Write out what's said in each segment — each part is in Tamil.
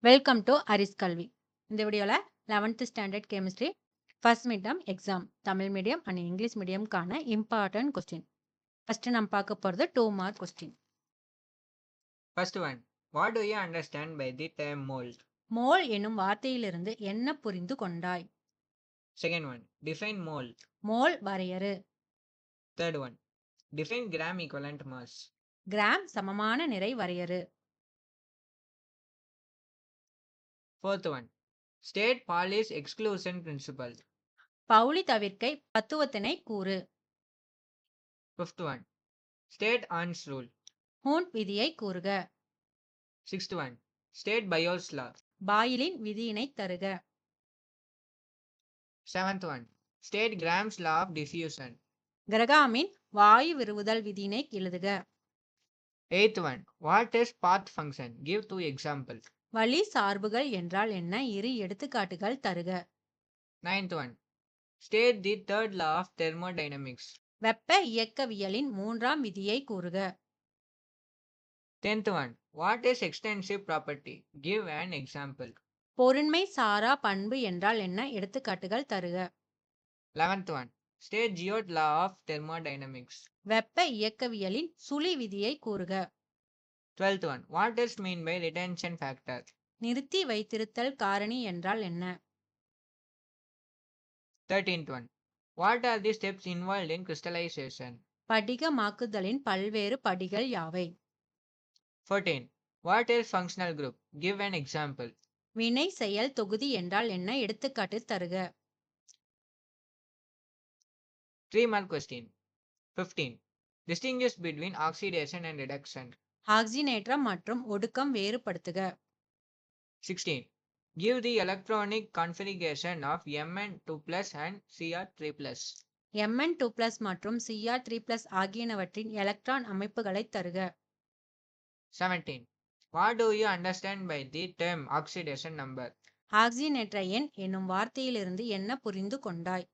வெல்கம் டு அரிஸ் கல்வி. இந்த வீடியோவில் 11th standard chemistry first mid term exam Tamil medium and English மீடியம்கான இம்பார்ட்டன்ட் கொஸ்டின். ஃபர்ஸ்ட் நம்ம பார்க்க போகிறது 2 mark question. First one, what do you understand by the term mole? Mole என்னும் வார்த்தையிலிருந்து என்ன புரிந்து கொண்டாய்? Second one, define mole. Mole வரையறு. Third one, define gram equivalent mass. Gram சமமான நிறை வரையறு. Fourth one, state Pauli's exclusion principle. Pauli தவிர்க்கை பத்துவத்தினை கூறு. Fifth one, state Arn's rule. ஹூன் விதியை கூறுக. Sixth one, state Bayes' law. பாயிலின் விதியினை தருக. Seventh one, state Gram's law of diffusion. கிரகாமின் வாயு விருவுதல் விதியினை எழுதுக. Eighth one, what is path function? Give 2 examples. வழி சார்புகள் என்றால் என்ன? இரு எடுத்துக்காட்டுகள் தருக. Ninth one, state the third law of thermodynamics. வெப்ப இயக்கவியலின் 3ஆம் விதியை கூறுக. 10th one, what is extensive property? Give an example. பொருண்மை சாரா பண்பு என்றால் என்ன? எடுத்துக்காட்டுகள் தருக. 11th one, state Giot law of thermodynamics. வெப்ப இயக்கவியலின் சுழி விதியை கூறுக. 12th one, what is mean by retention factor? நிறுத்தி வைத்திருத்தல் காரணி என்றால் என்ன? 13th one, what are the steps involved in crystallization? படிகமாக்குதலின் பல்வேறு படிகள் யாவை? 14, what is functional group? Give an example. வினை செயல் தொகுதி என்றால் என்ன? எடுத்துக்காட்டு தருக. 3 mark question. 15, distinguish between oxidation and reduction. ஆக்சினேற்றம் மற்றும் ஒடுக்கம் வேறுபடுத்துக. 16, give the electronic configuration of Mn2+ and Cr3+. Mn2+ மற்றும் Cr3+ ஆகியனவற்றின் எலக்ட்ரான் அமைப்புகளை தருக. 17, what do you understand by the term oxidation number? ஆக்சினேற்ற எண் என்னும் வார்த்தையிலிருந்து என்ன புரிந்து கொண்டாய்?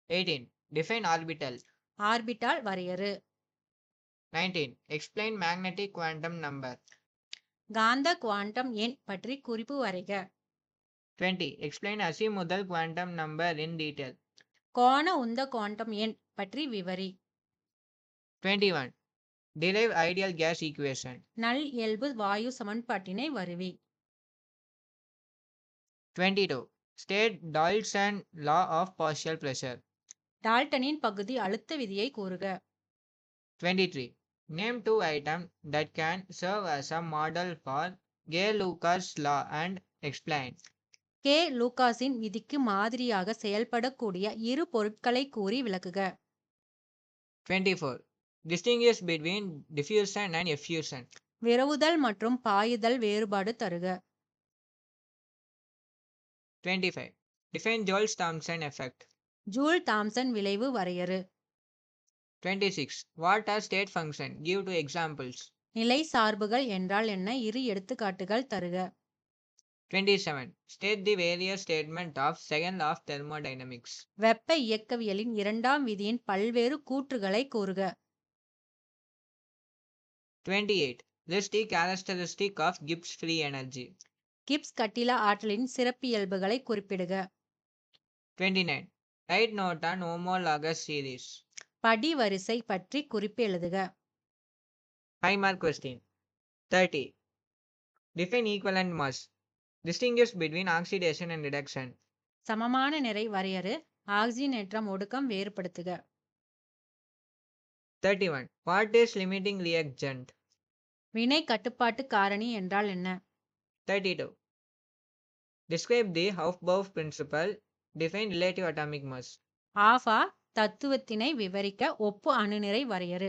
18, define orbital. ஆர்பிட்டால் வரையறு. 19, explain magnetic quantum number. காந்த குவாண்டம் எண் பற்றி குறிப்பு வரைக. 20, explain azimuthal quantum number in detail. கோண உந்த குவாண்டம் எண் பற்றி விவரி. 21, derive ideal gas equation. நல் இயல்பு வாயு சமன்பாட்டினை வருவி. 22, state Dalton law of partial pressure. டால்டனின் பகுதி அழுத்த விதியை கூறுக. 23, name 2 items that can serve as a model for Gay-Lucas law and explain. Gay லூகாஸின் விதிக்கு மாதிரியாக செயல்படக்கூடிய இரு பொருட்களை கூறி விளக்குக. 24, distinguish between diffusion and effusion. விரவுதல் மற்றும் பாயுதல் வேறுபாடு தருக. 25, define Joule-Thomson effect. Joule Thomson விளைவு வரையறு. 26, what are state function? Give 2 examples. நிலை சார்புகள் என்றால் என்ன? இரு எடுத்துக்காட்டுகள் தருக. 27, state the various statement of second law of thermodynamics. வெப்ப இயக்கவியலின் 2ஆம் விதியின் பல்வேறு கூற்றுகளை கூறுக. 28, list the characteristic of Gibbs free energy. Gibbs கட்டில ஆற்றலின் சிறப்பியல்புகளை குறிப்பிடுக. 29, write note on homologous series. படி வரிசை பற்றி குறிப்பு எழுதுக. 5 mark question. 30, define equivalent mass. Distinguish between oxidation and reduction. சமமான நிறை வரையறு. ஆக்சினேற்றம் ஒடுக்கம் வேறுபடுத்துக. 31, what is limiting reagent? வினை கட்டுப்பாட்டு காரணி என்றால் என்ன? 32, describe the Hofbauer principle. Define relative atomic mass. ஆஃபா தத்துவத்தினை விவரிக்க ஒப்பு அணுநிறை வரையறு.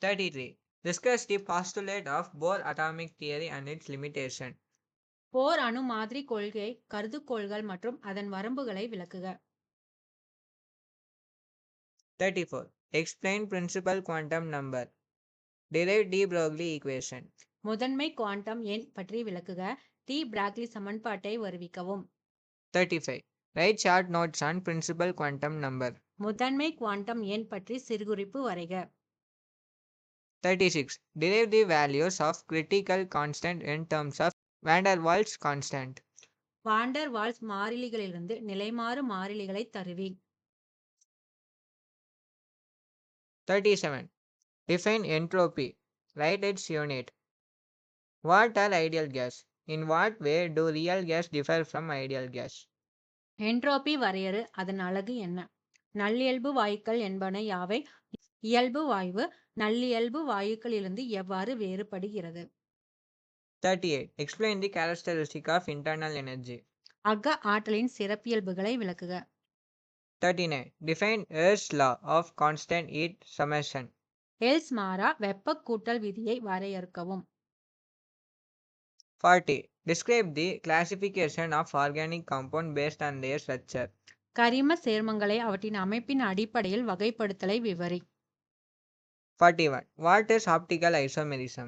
33, discuss the postulate of Bohr atomic theory and its limitation. போர் அணு மாதிரி கொள்கை கருதுகோள்கள் மற்றும் அதன் வரம்புகளை விளக்குக. 34, explain principal quantum number. Derive de Broglie equation. முதன்மை குவாண்டம் எண் பற்றி விளக்குக. டி பிராக்லி சமன்பாட்டை வருவிக்கவும். 35, write short notes on principal quantum number. முதன்மை குவாண்டம் எண் பற்றி சிறுகுறிப்பு வரைக. 36. Derive the values of critical constant in terms of van der Waals constant. Van der Waals மாறிலிகளிலிருந்து நிலைமாறு மாறிலிகளை தருவி. 37. Define entropy. Write its unit. What are ideal gas? In what way do real gas differ from ideal gas? Entropy வரையறு, அதன் அலகு என்ன? நல்லியல்பு வாயுக்கள் என்பன யாவை? இயல்பு வாயு நல்லியல்பு வாயுக்களிலிருந்து எவ்வாறு வேறுபடுகிறது? 38. Explain the characteristic of internal energy. அக ஆற்றலின் சிறப்பியல்புகளை விளக்குக. 39. Define Earth's law of constant heat summation. Else மாறா வெப்ப கூட்டல் விதியை வரையறுக்கவும். 40. Describe the classification of organic compound based on their structure. கரிம சேர்மங்களை அவற்றின் அமைப்பின் அடிப்படையில் வகைப்படுத்தலை விவரி. 41. What is optical isomerism?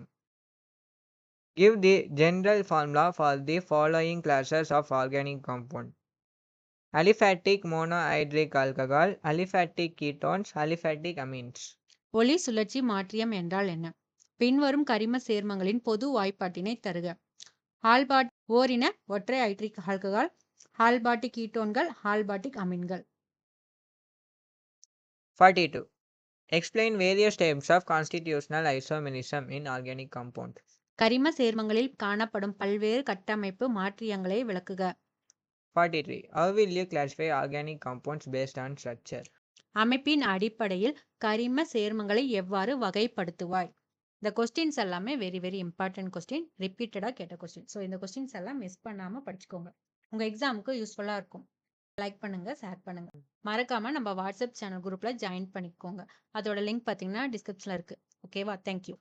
Give the general formula for the following classes of organic compound. Aliphatic monohydric alcohol, aliphatic ketones, aliphatic amines. ஒளி சுழற்சி மாற்றியம் என்றால் என்ன? பின்வரும் கரிம சேர்மங்களின் பொது வாய்ப்பாட்டினை தருக. ஆல்பாட் ஓரின ஒற்றை ஹைட்ரிக் alcohol, ஆல்பாட்டிக் கீட்டோன்கள், ஆல்பாட்டிக் அமீன்கள். 42. Explain various types of constitutional isomerism in organic compound. கரிம சேர்மங்களில் காணப்படும் பல்வேறு கட்டமைப்பு மாற்றியங்களை விளக்குக. 43. How will you classify organic compounds based on structure? அமைப்பின் அடிப்படையில் கரிம சேர்மங்களை எவ்வாறு வகைப்படுத்துவாய்? இந்த கொஸ்டின்ஸ் எல்லாமே வெரி வெரி இம்பார்ட்டன்ட் கொஸ்டின், ரிப்பீட்டடாக கேட்ட கொஸ்டின். ஸோ இந்த கொஸ்டின்ஸ் எல்லாம் மிஸ் பண்ணாமல் படிச்சுக்கோங்க. உங்கள் எக்ஸாமுக்கு யூஸ்ஃபுல்லாக இருக்கும். லைக் பண்ணுங்க, ஷேர் பண்ணுங்க. மறக்காம நம்ம வாட்ஸ்அப் சேனல் குரூப்ல ஜாயின் பண்ணிக்கோங்க. அதோட லிங்க் பார்த்தீங்கன்னா டிஸ்கிரிப்ஷன்ல இருக்கு. ஓகேவா? தேங்க்யூ.